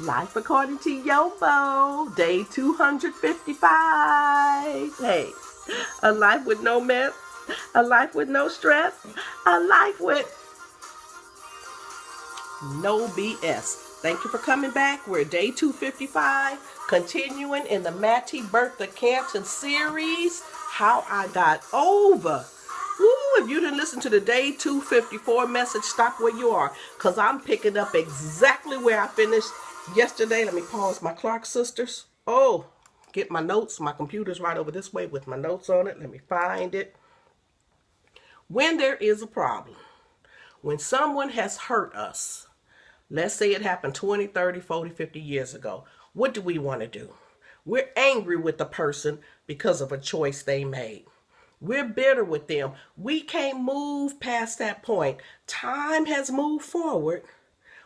Life according to YoBo, day 255. Hey, a life with no mess, a life with no stress, a life with no BS. Thank you for coming back. We're day 255, continuing in the Mattie Canton series, How I Got Over. Woo, if you didn't listen to the day 254 message, stop where you are, because I'm picking up exactly where I finished yesterday. Let me pause my Clark sisters. Oh, get my notes. My computer's right over this way with my notes on it. Let me find it. When there is a problem, when someone has hurt us, let's say it happened 20, 30, 40, 50 years ago, what do we want to do? We're angry with the person because of a choice they made. We're bitter with them. We can't move past that point. Time has moved forward.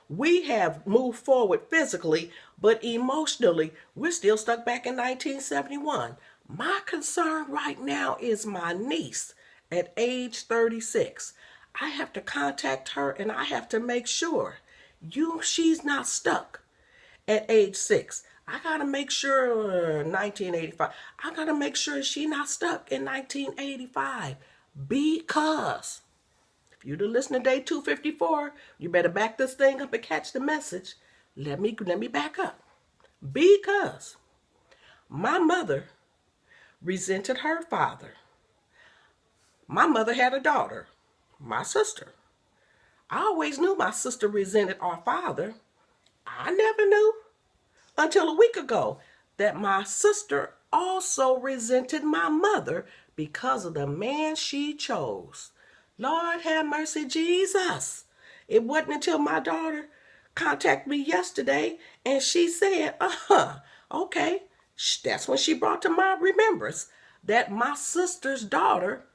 We have moved forward physically, but emotionally, we're still stuck back in 1971. My concern right now is my niece at age 36. I have to contact her and I have to make sure she's not stuck at age 6. I gotta make sure 1985. I gotta make sure she's not stuck in 1985 because if you didn't listen to day 254, you better back this thing up and catch the message. Let me back up. Because my mother resented her father. My mother had a daughter, my sister. I always knew my sister resented our father. I never knew until a week ago that my sister also resented my mother because of the man she chose. Lord have mercy, Jesus. It wasn't until my daughter contacted me yesterday and she said, okay. That's when she brought to my remembrance that my sister's daughter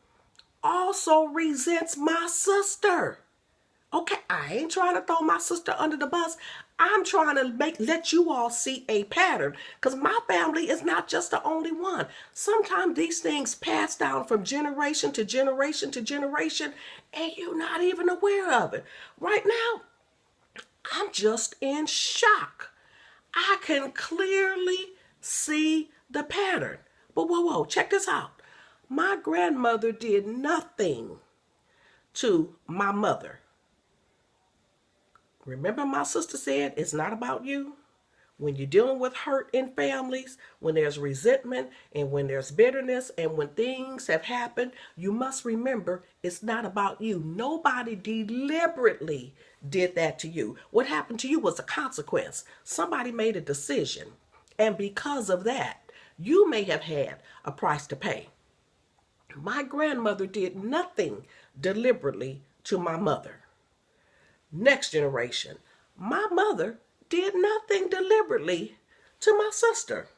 also resents my sister. Okay, I ain't trying to throw my sister under the bus. I'm trying to let you all see a pattern, because my family is not just the only one. Sometimes these things pass down from generation to generation to generation, and you're not even aware of it. Right now, I'm just in shock. I can clearly see the pattern. But whoa, check this out. My grandmother did nothing to my mother. Remember my sister said, it's not about you. When you're dealing with hurt in families, when there's resentment and when there's bitterness and when things have happened, you must remember it's not about you. Nobody deliberately did that to you. What happened to you was a consequence. Somebody made a decision. And because of that, you may have had a price to pay. My grandmother did nothing deliberately to my mother. Next generation, my mother did nothing deliberately to my sister.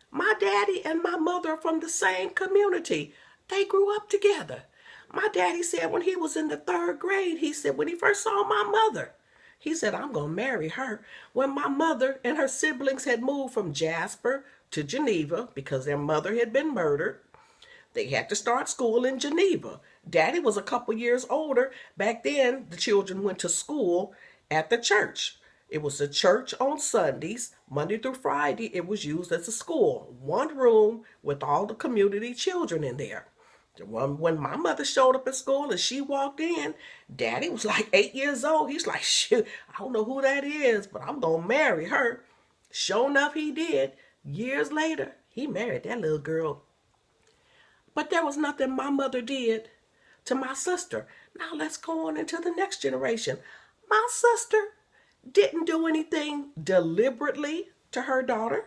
My daddy and my mother are from the same community. They grew up together. My daddy said when he was in the 3rd grade, he said when he first saw my mother, he said, I'm going to marry her. When my mother and her siblings had moved from Jasper to Geneva because their mother had been murdered, they had to start school in Geneva. Daddy was a couple years older. Back then, the children went to school at the church. It was a church on Sundays. Monday through Friday, it was used as a school. One room with all the community children in there. When my mother showed up at school and she walked in, Daddy was like 8 years old. He's like, shoot, I don't know who that is, but I'm going to marry her. Sure enough, he did. Years later, he married that little girl. But there was nothing my mother did to my sister. Now let's go on into the next generation. My sister didn't do anything deliberately to her daughter.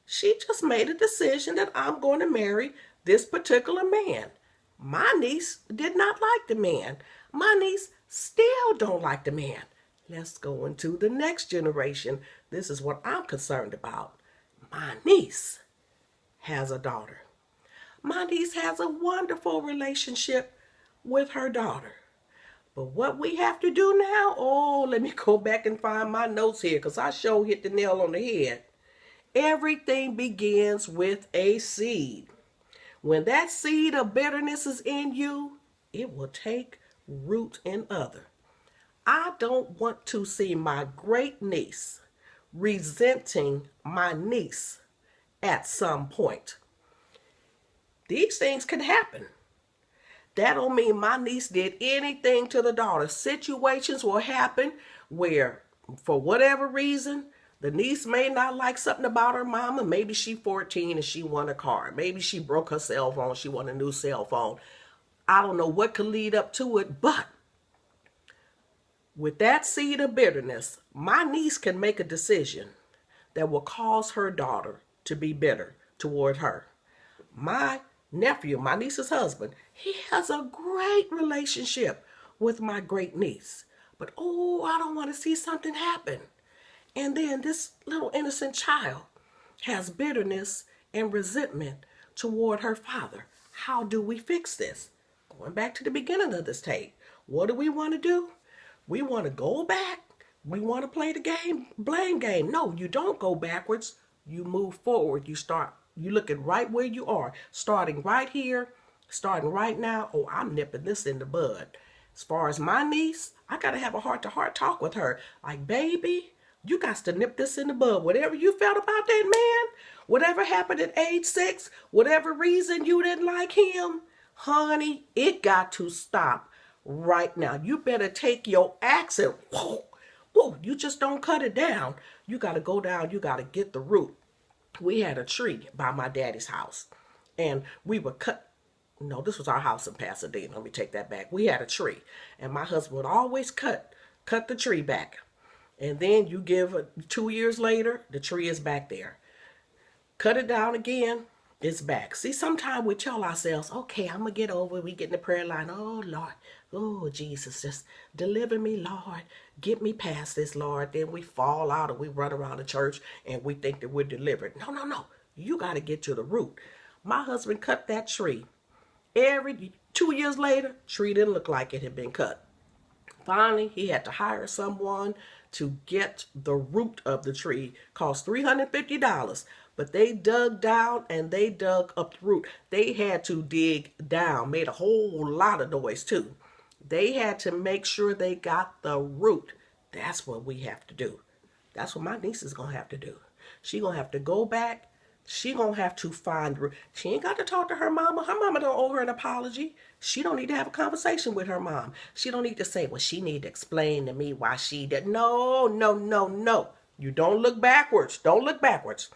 She just made a decision that I'm going to marry this particular man. My niece did not like the man. My niece still don't like the man. Let's go into the next generation. This is what I'm concerned about. My niece has a daughter. My niece has a wonderful relationship with her daughter. But what we have to do now, let me go back and find my notes here because I sure hit the nail on the head. Everything begins with a seed. When that seed of bitterness is in you, it will take root in others. I don't want to see my great niece resenting my niece at some point. These things can happen. That don't mean my niece did anything to the daughter. Situations will happen where, for whatever reason, the niece may not like something about her mama. Maybe she 14 and she want a car. Maybe she broke her cell phone. She want a new cell phone. I don't know what could lead up to it, but with that seed of bitterness, my niece can make a decision that will cause her daughter to be bitter toward her. My nephew, my niece's husband, he has a great relationship with my great niece. But oh, I don't want to see something happen. And then this little innocent child has bitterness and resentment toward her father. How do we fix this? Going back to the beginning of this tape, what do we want to do? We want to go back. We want to play the game, blame game. No, you don't go backwards. You move forward. You looking right where you are, starting right here, starting right now. Oh, I'm nipping this in the bud. As far as my niece, I got to have a heart-to-heart talk with her. Like, baby, you got to nip this in the bud. Whatever you felt about that man, whatever happened at age 6, whatever reason you didn't like him, honey, it got to stop right now. You better take your axe and whoa, you just don't cut it down. You got to go down. You got to get the root. We had a tree by my daddy's house, and we would cut. No, this was our house in Pasadena. Let me take that back. We had a tree, and my husband would always cut the tree back. And then you give 2 years later, the tree is back there. Cut it down again, it's back. See, sometimes we tell ourselves, okay, I'm going to get over it. We get in the prayer line. Oh, Lord. Oh, Jesus, just deliver me, Lord. Get me past this, Lord. Then we fall out and we run around the church and we think that we're delivered. No. You got to get to the root. My husband cut that tree. Every 2 years later, tree didn't look like it had been cut. Finally, he had to hire someone to get the root of the tree. Cost $350. But they dug down and they dug up the root. They had to dig down. Made a whole lot of noise too. They had to make sure they got the root. That's what we have to do. That's what my niece is going to have to do. She going to have to go back. She going to have to find root. She ain't got to talk to her mama. Her mama don't owe her an apology. She don't need to have a conversation with her mom. She don't need to say, well, she need to explain to me why she did. No. You don't look backwards. Don't look backwards.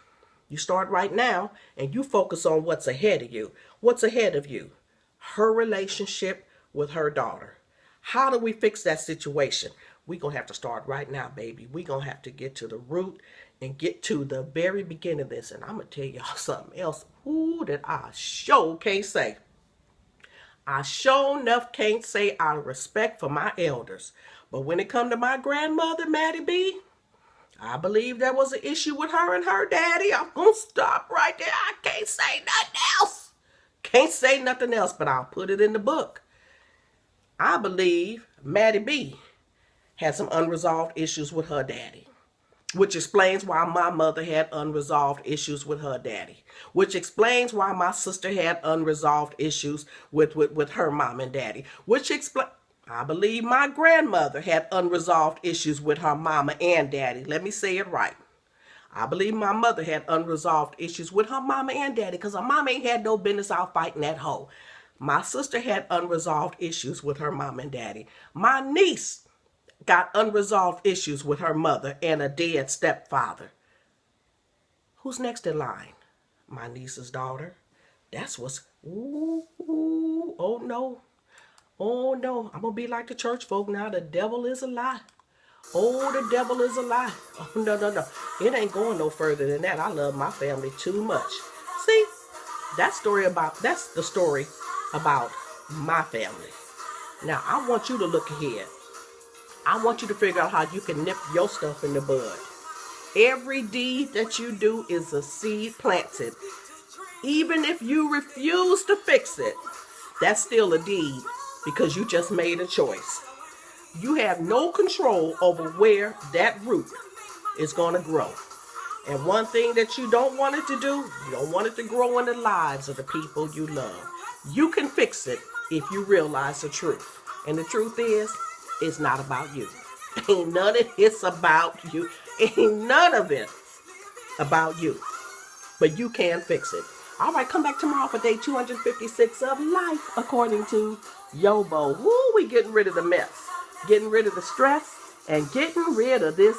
You start right now and you focus on what's ahead of you. What's ahead of you? Her relationship with her daughter. How do we fix that situation? We're going to have to start right now, baby. We're going to have to get to the root and get to the very beginning of this. And I'm going to tell y'all something else. Ooh, that I sure can't say. I sure enough can't say out of respect for my elders. But when it come to my grandmother, Mattie B., I believe there was an issue with her and her daddy. I'm going to stop right there. I can't say nothing else. Can't say nothing else, but I'll put it in the book. I believe Mattie B had some unresolved issues with her daddy, which explains why my mother had unresolved issues with her daddy, which explains why my sister had unresolved issues with her mom and daddy, which explains... I believe my grandmother had unresolved issues with her mama and daddy. Let me say it right. I believe my mother had unresolved issues with her mama and daddy because her mama ain't had no business out fighting that hoe. My sister had unresolved issues with her mom and daddy. My niece got unresolved issues with her mother and a dead stepfather. Who's next in line? My niece's daughter. That's what's... Ooh, oh no. Oh no, I'm going to be like the church folk now. The devil is a lie. Oh, the devil is a lie. Oh, no. It ain't going no further than that. I love my family too much. See, that's the story about my family. Now, I want you to look ahead. I want you to figure out how you can nip your stuff in the bud. Every deed that you do is a seed planted. Even if you refuse to fix it, that's still a deed. Because you just made a choice. You have no control over where that root is going to grow. And one thing that you don't want it to do, you don't want it to grow in the lives of the people you love. You can fix it if you realize the truth. And the truth is, it's not about you. Ain't none of it's about you. Ain't none of it about you. But you can fix it. All right, come back tomorrow for day 256 of life according to YoBo. Woo, we getting rid of the mess, getting rid of the stress, and getting rid of this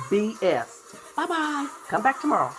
BS. Bye-bye. Come back tomorrow.